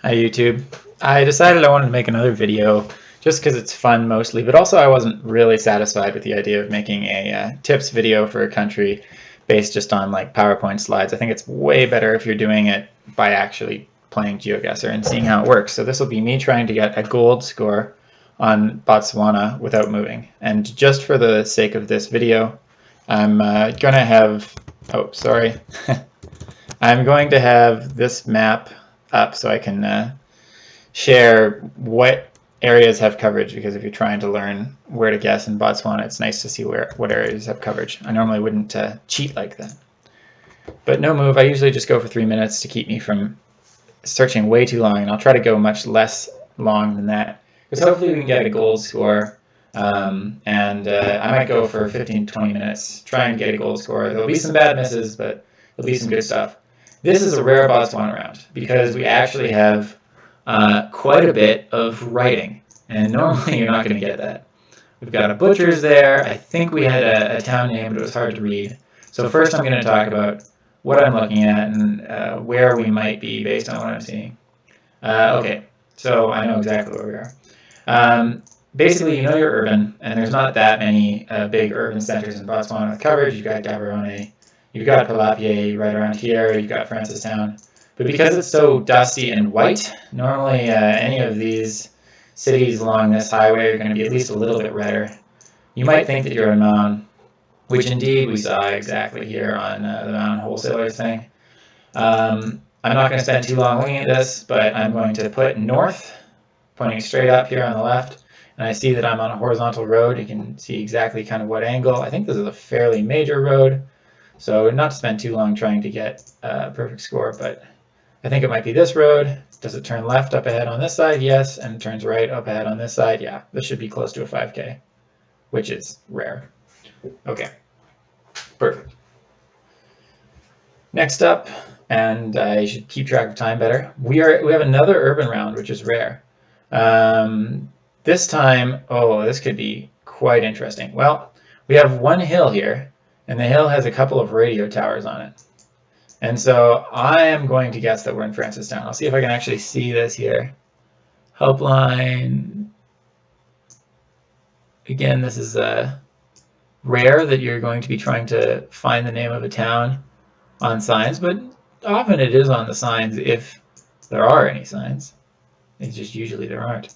Hi YouTube. I decided I wanted to make another video just because it's fun mostly, but also I wasn't really satisfied with the idea of making a tips video for a country based just on like PowerPoint slides. I think it's way better if you're doing it by actually playing Geoguessr and seeing how it works. So this will be me trying to get a gold score on Botswana without moving. And just for the sake of this video, I'm gonna have, oh, sorry. I'm going to have this map up so I can share what areas have coverage, because if you're trying to learn where to guess in Botswana, it's nice to see what areas have coverage. I normally wouldn't cheat like that. But no move, I usually just go for 3 minutes to keep me from searching way too long, and I'll try to go much less long than that, because hopefully we can get a gold score. I might go for 15-20 minutes, try and get a gold score. There'll be some bad misses, but there'll be some good stuff. This is a rare Botswana round because we actually have quite a bit of writing, and normally you're not going to get that. We've got a butcher's there. I think we had a town name, but it was hard to read. So first I'm going to talk about what I'm looking at and where we might be based on what I'm seeing. Okay, so I know exactly where we are. Basically, you know you're urban, and there's not that many big urban centers in Botswana with coverage. You've got Gaborone, you've got Palapye right around here, you've got Francistown. But because it's so dusty and white, normally any of these cities along this highway are going to be at least a little bit redder. You might think that you're in Mound, which indeed we saw exactly here on the Mound Wholesalers thing. I'm not going to spend too long looking at this, but I'm going to put north, pointing straight up here on the left. And I see that I'm on a horizontal road. You can see exactly kind of what angle. I think this is a fairly major road, so not to spend too long trying to get a perfect score, but I think it might be this road. Does it turn left up ahead on this side? Yes. And it turns right up ahead on this side? Yeah. This should be close to a 5K, which is rare. Okay, perfect. Next up, and I should keep track of time better, we have another urban round, which is rare. This time, oh, this could be quite interesting. Well, we have one hill here, and the hill has a couple of radio towers on it. And so I am going to guess that we're in Francistown. I'll see if I can actually see this here. Helpline. Again, this is rare that you're going to be trying to find the name of a town on signs, but often it is on the signs if there are any signs. It's just usually there aren't.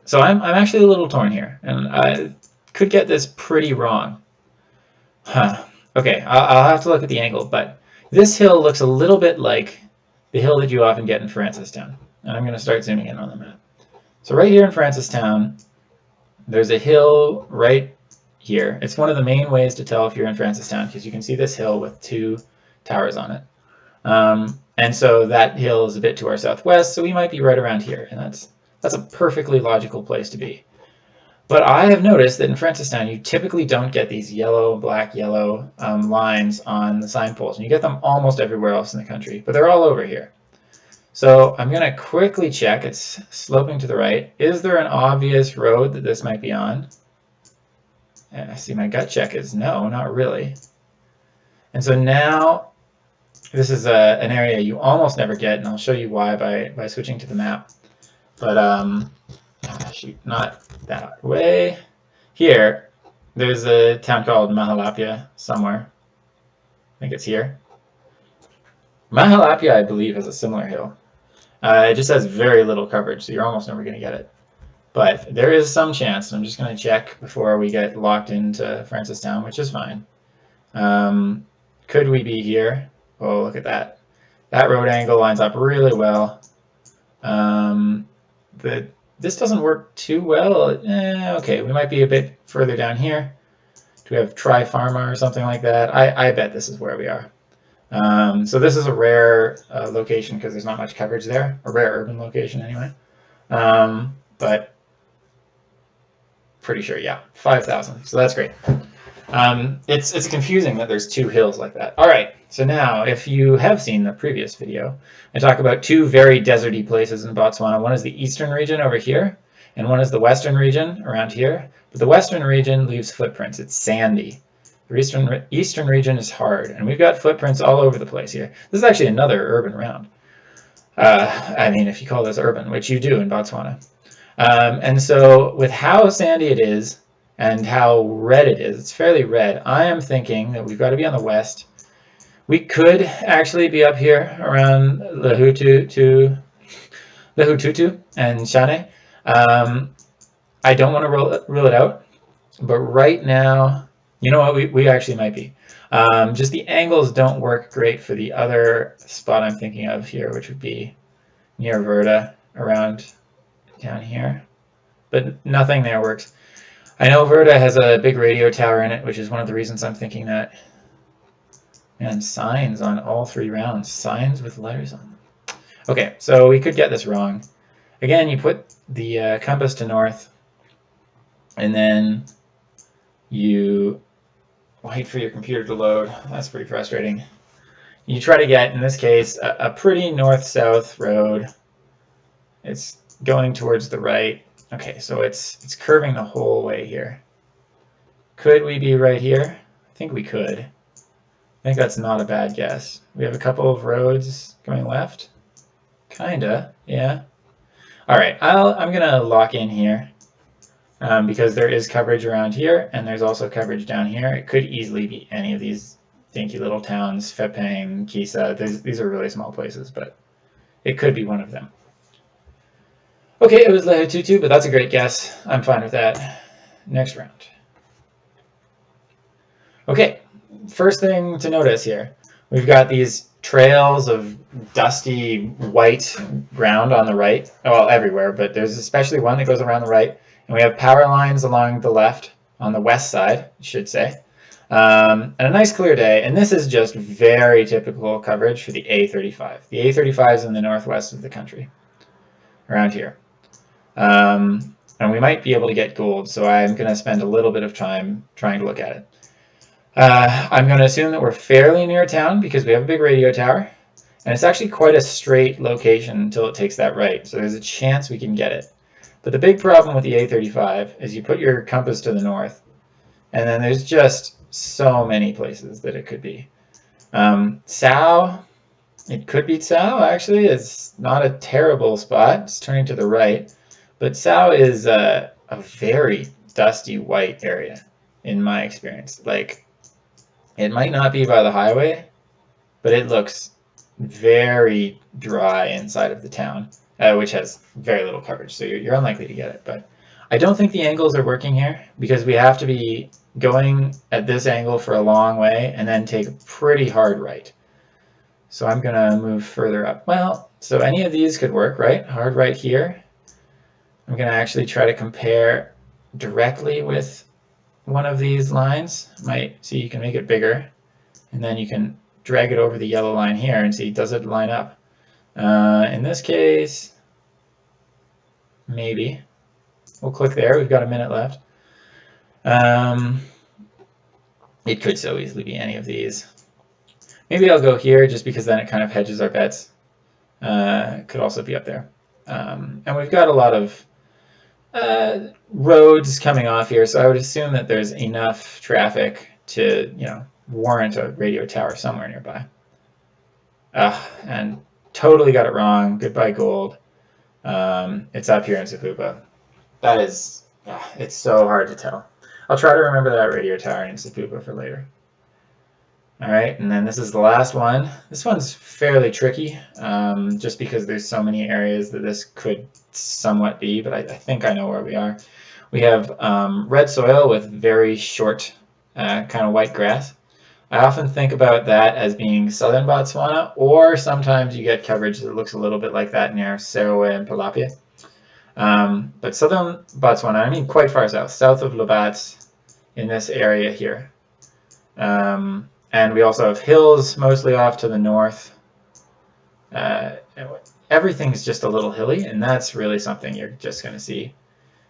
So I'm actually a little torn here, and I could get this pretty wrong. Okay, I'll have to look at the angle, but this hill looks a little bit like the hill that you often get in Francistown. And I'm going to start zooming in on the map. So right here in Francistown, there's a hill right here. It's one of the main ways to tell if you're in Francistown, because you can see this hill with two towers on it. And so that hill is a bit to our southwest, so we might be right around here, and that's a perfectly logical place to be. But I have noticed that in Francistown, you typically don't get these yellow, black, yellow lines on the signposts. And you get them almost everywhere else in the country, but they're all over here. So I'm going to quickly check. It's sloping to the right. Is there an obvious road that this might be on? And I see my gut check is no, not really. And so now this is an area you almost never get, and I'll show you why by switching to the map. But shoot, not that way. Here, there's a town called Mahalapya somewhere. I think it's here. Mahalapya, I believe, has a similar hill. It just has very little coverage, so you're almost never going to get it. But there is some chance, and I'm just going to check before we get locked into Francistown, which is fine. Could we be here? Oh, look at that. That road angle lines up really well. This doesn't work too well. Okay, we might be a bit further down here. Do we have Tri-Pharma or something like that? I bet this is where we are. So this is a rare location because there's not much coverage there. A rare urban location anyway. But pretty sure, yeah, 5,000. So that's great. It's confusing that there's two hills like that. All right, so now if you have seen the previous video, I talk about two very deserty places in Botswana. One is the eastern region over here, and one is the western region around here. But the western region leaves footprints. It's sandy. The eastern region is hard, and we've got footprints all over the place here. This is actually another urban round. I mean, if you call this urban, which you do in Botswana. And so with how sandy it is and how red it is, it's fairly red. I am thinking that we've got to be on the west. We could actually be up here around Lehututu and Shane. I don't want to rule it out, but right now, you know what, we actually might be. Just the angles don't work great for the other spot I'm thinking of here, which would be near Verda, around down here. But nothing there works. I know Verda has a big radio tower in it, which is one of the reasons I'm thinking that. And signs on all 3 rounds. Signs with letters on them. Okay, so we could get this wrong. Again, you put the compass to north, and then you wait for your computer to load. That's pretty frustrating. You try to get, in this case, a pretty north-south road. It's going towards the right. Okay, so it's curving the whole way here. Could we be right here? I think we could. I think that's not a bad guess. We have a couple of roads going left. Kinda, yeah. All right, I'm gonna lock in here because there is coverage around here and there's also coverage down here. It could easily be any of these dinky little towns, Fepang, Kisa. These are really small places, but it could be one of them. Okay, it was Lehututu, but that's a great guess. I'm fine with that. Next round. Okay, first thing to notice here, we've got these trails of dusty white ground on the right. Well, everywhere, but there's especially one that goes around the right. And we have power lines along the left, on the west side, I should say. And a nice clear day. And this is just very typical coverage for the A35. The A35 is in the northwest of the country, around here. And we might be able to get gold, so I'm going to spend a little bit of time trying to look at it. I'm going to assume that we're fairly near town because we have a big radio tower, and it's actually quite a straight location until it takes that right, so there's a chance we can get it. But the big problem with the A35 is you put your compass to the north, and then there's just so many places that it could be. Sao, it could be Sao, actually. It's not a terrible spot. It's turning to the right. But Sao is a very dusty white area, in my experience. Like, it might not be by the highway, but it looks very dry inside of the town, which has very little coverage, so you're unlikely to get it. But I don't think the angles are working here because we have to be going at this angle for a long way and then take a pretty hard right. So I'm going to move further up. Well, so any of these could work, right? Hard right here. I'm going to actually try to compare directly with one of these lines. Might see, you can make it bigger, and then you can drag it over the yellow line here and see, does it line up? In this case, maybe. We'll click there. We've got a minute left. It could so easily be any of these. Maybe I'll go here just because then it kind of hedges our bets. Could also be up there. And we've got a lot of roads coming off here, so I would assume that there's enough traffic to, warrant a radio tower somewhere nearby. And totally got it wrong. Goodbye gold. It's up here in Sapupa. That is, it's so hard to tell. I'll try to remember that radio tower in Sapupa for later. All right, and then this is the last one. This one's fairly tricky, just because there's so many areas that this could somewhat be, but I think I know where we are. We have red soil with very short kind of white grass. I often think about that as being southern Botswana, or sometimes you get coverage that looks a little bit like that near Serowe and Palapia. But southern Botswana, I mean quite far south of Lobat's, in this area here. And we also have hills mostly off to the north. Everything's just a little hilly, and that's really something you're just going to see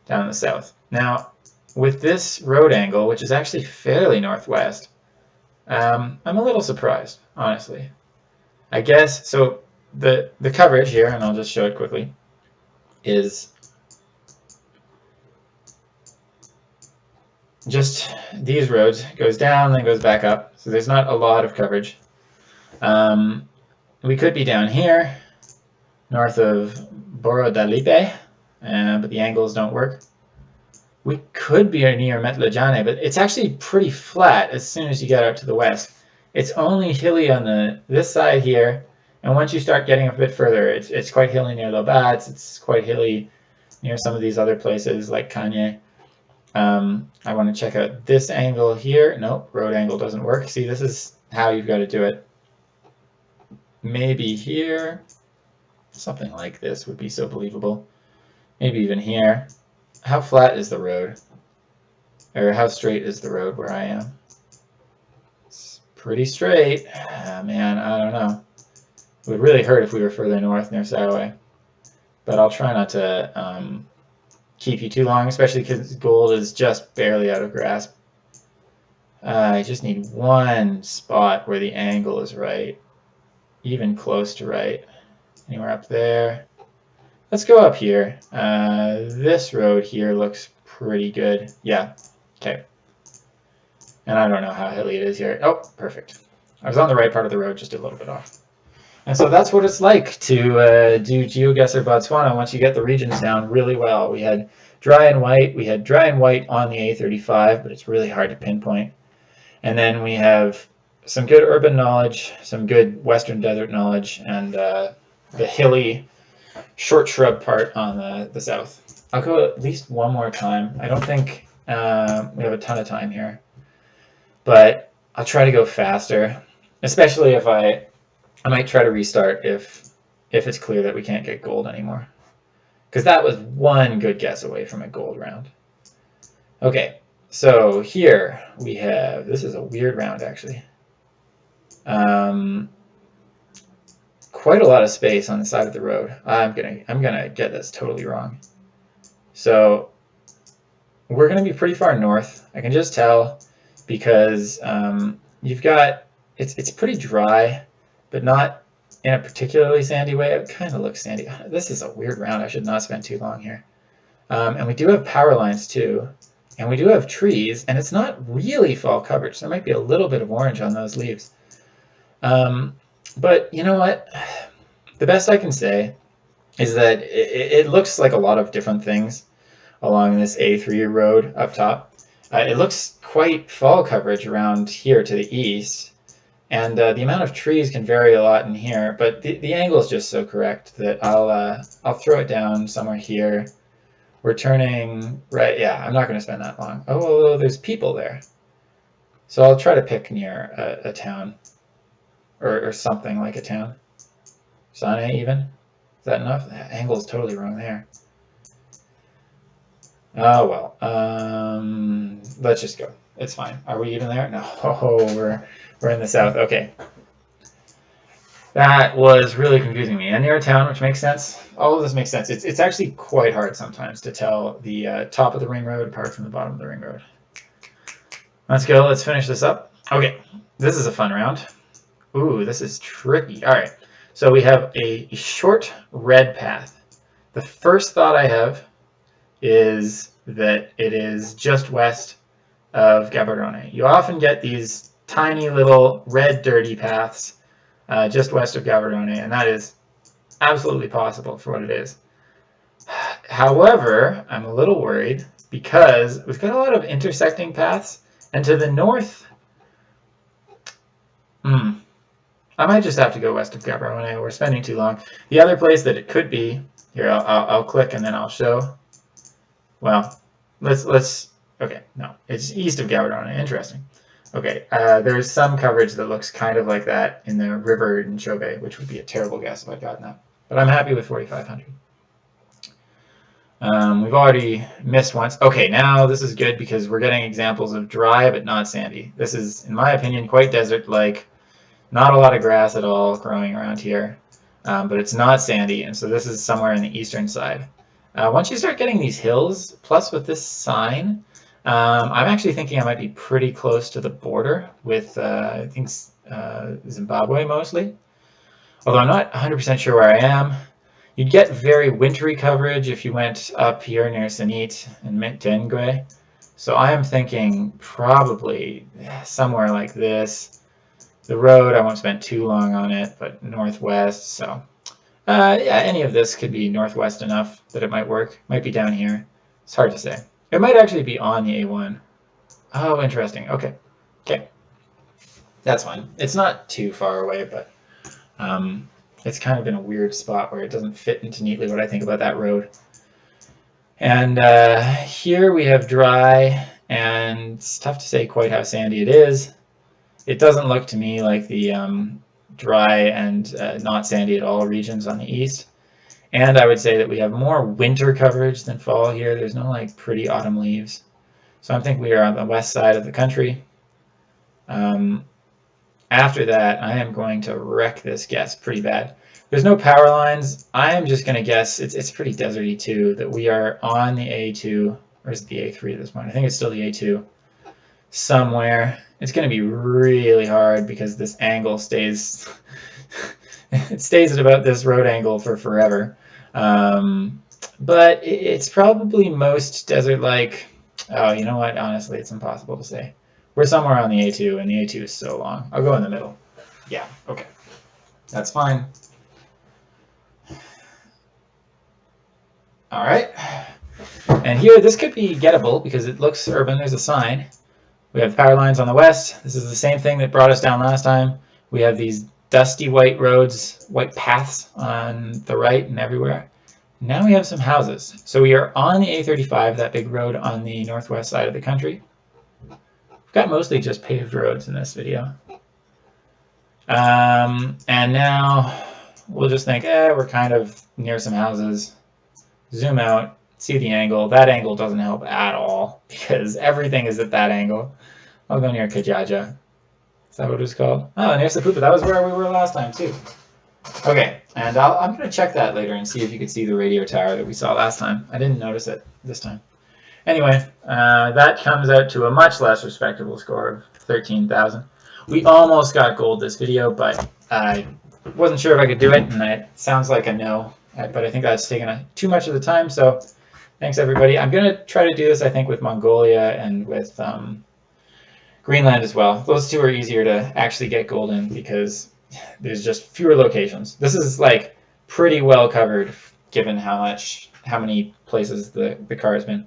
down in the south. Now, with this road angle, which is actually fairly northwest, I'm a little surprised, honestly. I guess, so the coverage here, and I'll just show it quickly, is just these roads. Goes down, then goes back up. So there's not a lot of coverage. We could be down here, north of Borodalipe, but the angles don't work. We could be near Metlajane, but it's actually pretty flat as soon as you get out to the west. It's only hilly on this side here, and once you start getting a bit further, it's quite hilly near Lobats. It's quite hilly near some of these other places like Kanye. I want to check out this angle here. Nope, road angle doesn't work. See, this is how you've got to do it. Maybe here, something like this would be so believable. Maybe even here. How flat is the road? Or how straight is the road where I am? It's pretty straight. Man, I don't know. It would really hurt if we were further north near Saraway. But I'll try not to keep you too long, especially because gold is just barely out of grasp. I just need one spot where the angle is right. Even close to right. Anywhere up there. Let's go up here. This road here looks pretty good. Yeah, okay. And I don't know how hilly it is here. Oh, perfect. I was on the right part of the road, just a little bit off. And so that's what it's like to do Geoguessr Botswana once you get the regions down really well. We had dry and white. We had dry and white on the A35, but it's really hard to pinpoint. And then we have some good urban knowledge, some good western desert knowledge, and the hilly short shrub part on the south. I'll go at least one more time. I don't think we have a ton of time here, but I'll try to go faster, especially if I might try to restart if it's clear that we can't get gold anymore, because that was one good guess away from a gold round. Okay, so here we have, this is a weird round actually. Quite a lot of space on the side of the road. I'm gonna get this totally wrong. So we're gonna be pretty far north. I can just tell because you've got it's pretty dry, but not in a particularly sandy way. It kind of looks sandy. This is a weird round. I should not spend too long here. And we do have power lines too, and we do have trees, and it's not really fall coverage. There might be a little bit of orange on those leaves. But you know what? The best I can say is that it looks like a lot of different things along this A3 road up top. It looks quite fall coverage around here to the east, and the amount of trees can vary a lot in here, but the angle is just so correct that I'll throw it down somewhere here. We're turning right. Yeah, I'm not going to spend that long. Oh, there's people there. So I'll try to pick near a town. Or something like a town. Sane even? Is that enough? That angle is totally wrong there. Oh well. Let's just go. It's fine. Are we even there? No. Oh, we're in the south. Okay. That was really confusing me. And near a town, which makes sense. All of this makes sense. It's actually quite hard sometimes to tell the top of the ring road apart from the bottom of the ring road. Let's go. Let's finish this up. Okay. This is a fun round. Ooh, this is tricky. All right, so we have a short red path. The first thought I have is that it is just west of Gaborone. You often get these tiny little red dirty paths just west of Gaborone, and that is absolutely possible for what it is. However, I'm a little worried because we've got a lot of intersecting paths, and to the north, I might just have to go west of Gaborone. We're spending too long. The other place that it could be, here I'll click and then I'll show. Well, let's okay, no, it's east of Gaborone. Interesting. Okay, there's some coverage that looks kind of like that in the river in Chobe, which would be a terrible guess if I'd gotten that. But I'm happy with 4,500. We've already missed once. Okay, now this is good because we're getting examples of dry but not sandy. This is, in my opinion, quite desert-like. Not a lot of grass at all growing around here, but it's not sandy, and so this is somewhere in the eastern side. Once you start getting these hills, plus with this sign, I'm actually thinking I might be pretty close to the border with, I think, Zimbabwe mostly. Although I'm not 100% sure where I am. You'd get very wintry coverage if you went up here near Sanit and Mtengwe. So I am thinking probably somewhere like this. The road, I won't spend too long on it, but northwest. So Yeah, any of this could be northwest enough that it might work. Might be down here. It's hard to say. It might actually be on the A1. Oh, interesting. Okay. Okay. That's fine. It's not too far away, but it's kind of in a weird spot where it doesn't fit into neatly what I think about that road. And here we have dry, and it's tough to say quite how sandy it is. It doesn't look to me like the dry and not sandy at all regions on the east. And I would say that we have more winter coverage than fall here. There's no like pretty autumn leaves. So I think we are on the west side of the country. After that, I am going to wreck this guess pretty bad. There's no power lines. I am just going to guess, it's pretty deserty too, that we are on the A2, or is it the A3 at this point? I think it's still the A2 somewhere. It's going to be really hard because this angle stays, it stays at about this road angle for forever. But it's probably most desert-like. Oh, you know what? Honestly, it's impossible to say. We're somewhere on the A2, and the A2 is so long. I'll go in the middle. Yeah, okay. That's fine. All right. And here, this could be gettable because it looks urban. There's a sign. We have power lines on the west. This is the same thing that brought us down last time. We have these dusty white roads, white paths on the right and everywhere. Now we have some houses. So we are on the A35, that big road on the northwest side of the country. We've got mostly just paved roads in this video. And now we'll just think, we're kind of near some houses. Zoom out, see the angle. That angle doesn't help at all because everything is at that angle. I'll go near Kajaja. Is that what it was called? Oh, near Sapupa. That was where we were last time too. Okay, and I'm going to check that later and see if you could see the radio tower that we saw last time. I didn't notice it this time. Anyway, that comes out to a much less respectable score of 13,000. We almost got gold this video, but I wasn't sure if I could do it, and it sounds like a no. But I think that's taken too much of the time, so thanks everybody. I'm going to try to do this, I think, with Mongolia and with Greenland as well. Those two are easier to actually get gold in because there's just fewer locations. This is like pretty well covered given how many places the car has been.